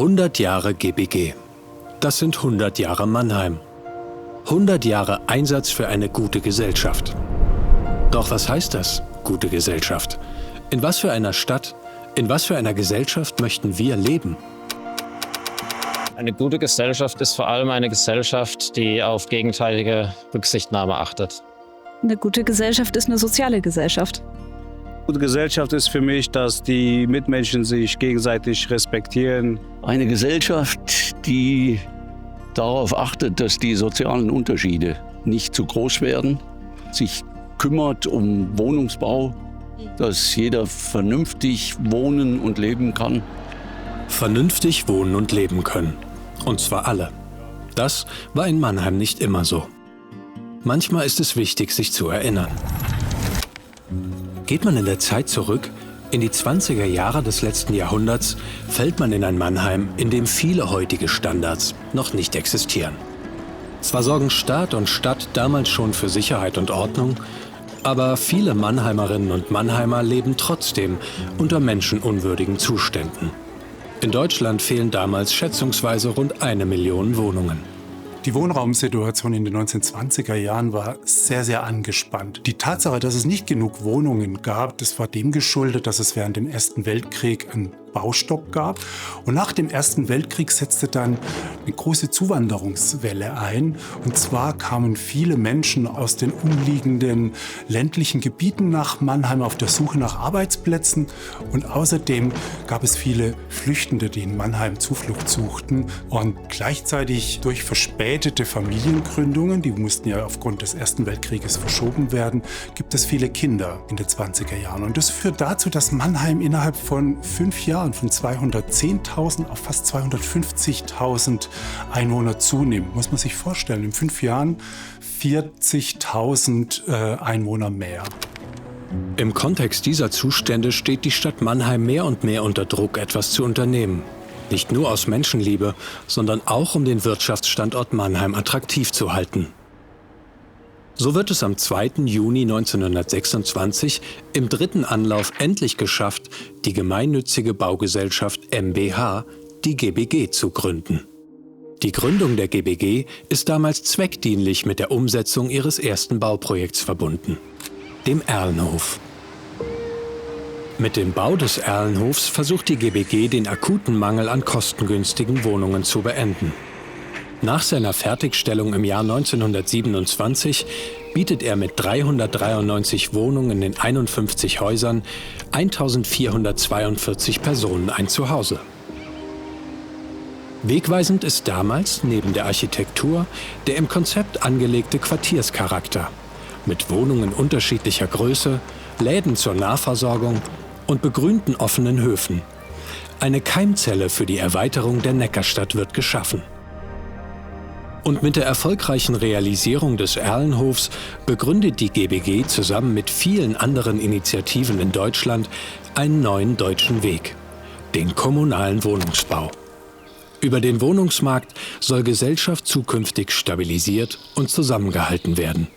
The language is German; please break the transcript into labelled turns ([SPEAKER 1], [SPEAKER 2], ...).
[SPEAKER 1] 100 Jahre GBG. Das sind 100 Jahre Mannheim. 100 Jahre Einsatz für eine gute Gesellschaft. Doch was heißt das, gute Gesellschaft? In was für einer Stadt, in was für einer Gesellschaft möchten wir leben?
[SPEAKER 2] Eine gute Gesellschaft ist vor allem eine Gesellschaft, die auf gegenseitige Rücksichtnahme achtet.
[SPEAKER 3] Eine gute Gesellschaft ist eine soziale Gesellschaft.
[SPEAKER 4] Gute Gesellschaft ist für mich, dass die Mitmenschen sich gegenseitig respektieren.
[SPEAKER 5] Eine Gesellschaft, die darauf achtet, dass die sozialen Unterschiede nicht zu groß werden, sich kümmert um Wohnungsbau, dass jeder vernünftig wohnen und leben kann.
[SPEAKER 1] Vernünftig wohnen und leben können. Und zwar alle. Das war in Mannheim nicht immer so. Manchmal ist es wichtig, sich zu erinnern. Geht man in der Zeit zurück, in die 20er Jahre des letzten Jahrhunderts, fällt man in ein Mannheim, in dem viele heutige Standards noch nicht existieren. Zwar sorgen Staat und Stadt damals schon für Sicherheit und Ordnung, aber viele Mannheimerinnen und Mannheimer leben trotzdem unter menschenunwürdigen Zuständen. In Deutschland fehlen damals schätzungsweise rund 1 Million Wohnungen.
[SPEAKER 6] Die Wohnraumsituation in den 1920er Jahren war sehr, sehr angespannt. Die Tatsache, dass es nicht genug Wohnungen gab, das war dem geschuldet, dass es während dem Ersten Weltkrieg einen Baustopp gab. Und nach dem Ersten Weltkrieg setzte dann eine große Zuwanderungswelle ein. Und zwar kamen viele Menschen aus den umliegenden ländlichen Gebieten nach Mannheim auf der Suche nach Arbeitsplätzen. Und außerdem gab es viele Flüchtende, die in Mannheim Zuflucht suchten. Und gleichzeitig durch verspätete Familiengründungen, die mussten ja aufgrund des Ersten Weltkrieges verschoben werden, gibt es viele Kinder in den 20er Jahren. Und das führt dazu, dass Mannheim innerhalb von 5 Jahren von 210.000 auf fast 250.000 Einwohner zunimmt. Muss man sich vorstellen, in 5 Jahren 40.000 Einwohner mehr.
[SPEAKER 1] Im Kontext dieser Zustände steht die Stadt Mannheim mehr und mehr unter Druck, etwas zu unternehmen. Nicht nur aus Menschenliebe, sondern auch um den Wirtschaftsstandort Mannheim attraktiv zu halten. So wird es am 2. Juni 1926 im 3. Anlauf endlich geschafft, die gemeinnützige Baugesellschaft mbH, die GBG, zu gründen. Die Gründung der GBG ist damals zweckdienlich mit der Umsetzung ihres ersten Bauprojekts verbunden, dem Erlenhof. Mit dem Bau des Erlenhofs versucht die GBG, den akuten Mangel an kostengünstigen Wohnungen zu beenden. Nach seiner Fertigstellung im Jahr 1927 bietet er mit 393 Wohnungen in 51 Häusern 1442 Personen ein Zuhause. Wegweisend ist damals neben der Architektur der im Konzept angelegte Quartierscharakter mit Wohnungen unterschiedlicher Größe, Läden zur Nahversorgung und begrünten offenen Höfen. Eine Keimzelle für die Erweiterung der Neckarstadt wird geschaffen. Und mit der erfolgreichen Realisierung des Erlenhofs begründet die GBG zusammen mit vielen anderen Initiativen in Deutschland einen neuen deutschen Weg, den kommunalen Wohnungsbau. Über den Wohnungsmarkt soll Gesellschaft zukünftig stabilisiert und zusammengehalten werden.